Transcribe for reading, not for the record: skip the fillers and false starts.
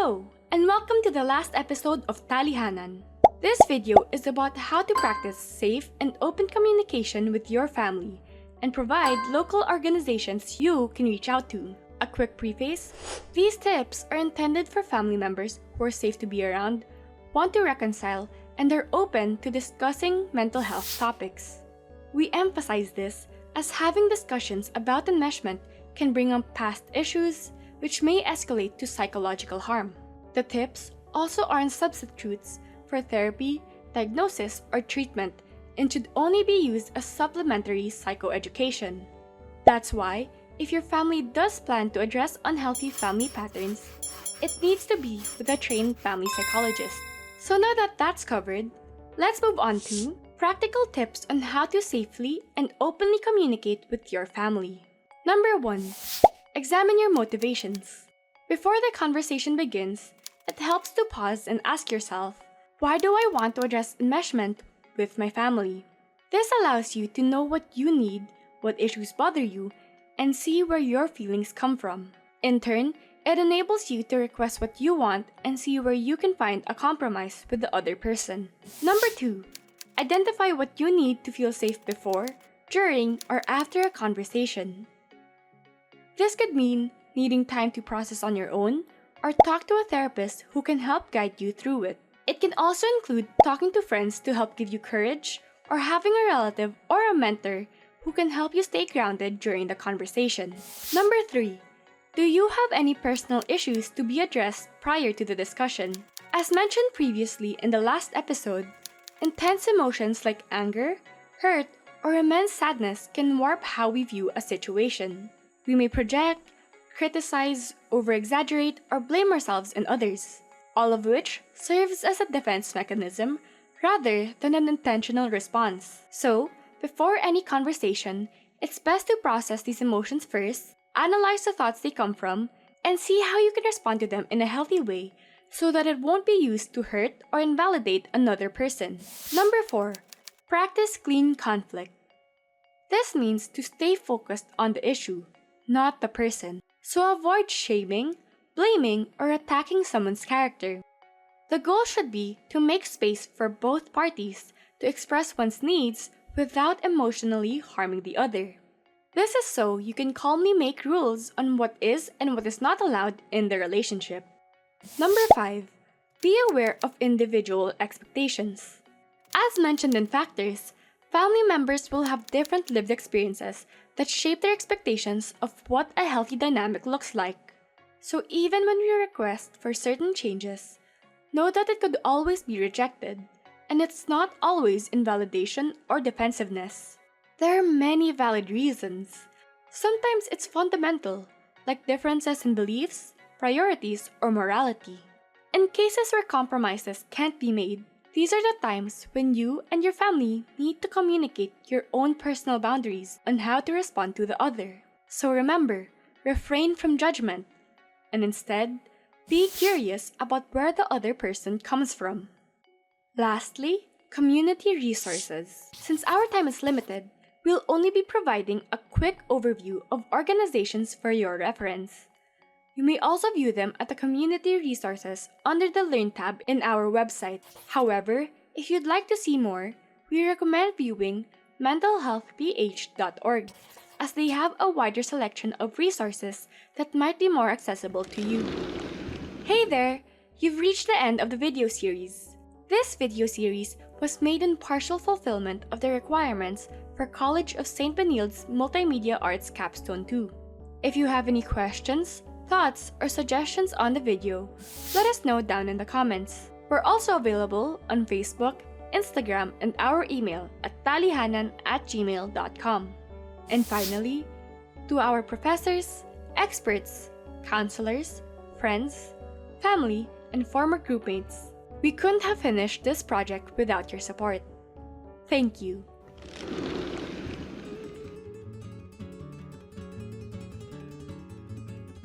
Hello, and welcome to the last episode of TaliHanan. This video is about how to practice safe and open communication with your family and provide local organizations you can reach out to. A quick preface: these tips are intended for family members who are safe to be around, want to reconcile, and are open to discussing mental health topics. We emphasize this as having discussions about enmeshment can bring up past issues, which may escalate to psychological harm. The tips also aren't substitutes for therapy, diagnosis, or treatment and should only be used as supplementary psychoeducation. That's why, if your family does plan to address unhealthy family patterns, it needs to be with a trained family psychologist. So now that that's covered, let's move on to practical tips on how to safely and openly communicate with your family. Number 1. Examine your motivations. Before the conversation begins, it helps to pause and ask yourself, why do I want to address enmeshment with my family? This allows you to know what you need, what issues bother you, and see where your feelings come from. In turn, it enables you to request what you want and see where you can find a compromise with the other person. Number 2. Identify what you need to feel safe before, during, or after a conversation. This could mean needing time to process on your own or talk to a therapist who can help guide you through it. It can also include talking to friends to help give you courage or having a relative or a mentor who can help you stay grounded during the conversation. Number 3. Do you have any personal issues to be addressed prior to the discussion? As mentioned previously in the last episode, intense emotions like anger, hurt, or immense sadness can warp how we view a situation. We may project, criticize, over-exaggerate, or blame ourselves and others, all of which serves as a defense mechanism rather than an intentional response. So, before any conversation, it's best to process these emotions first, analyze the thoughts they come from, and see how you can respond to them in a healthy way so that it won't be used to hurt or invalidate another person. Number 4. Practice clean conflict. This means to stay focused on the issue, not the person. So avoid shaming, blaming, or attacking someone's character. The goal should be to make space for both parties to express one's needs without emotionally harming the other. This is so you can calmly make rules on what is and what is not allowed in the relationship. Number 5. Be aware of individual expectations. As mentioned in factors, family members will have different lived experiences that shape their expectations of what a healthy dynamic looks like. So even when we request for certain changes, know that it could always be rejected, and it's not always invalidation or defensiveness. There are many valid reasons. Sometimes it's fundamental, like differences in beliefs, priorities, or morality. In cases where compromises can't be made, these are the times when you and your family need to communicate your own personal boundaries on how to respond to the other. So remember, refrain from judgment, and instead, be curious about where the other person comes from. Lastly, community resources. Since our time is limited, we'll only be providing a quick overview of organizations for your reference. You may also view them at the Community Resources under the Learn tab in our website. However, if you'd like to see more, we recommend viewing mentalhealthph.org, as they have a wider selection of resources that might be more accessible to you. Hey there! You've reached the end of the video series. This video series was made in partial fulfillment of the requirements for College of St. Benilde's Multimedia Arts Capstone 2. If you have any questions, thoughts, or suggestions on the video, let us know down in the comments. We're also available on Facebook, Instagram, and our email at talihanan@gmail.com. And finally, to our professors, experts, counselors, friends, family, and former groupmates, we couldn't have finished this project without your support. Thank you.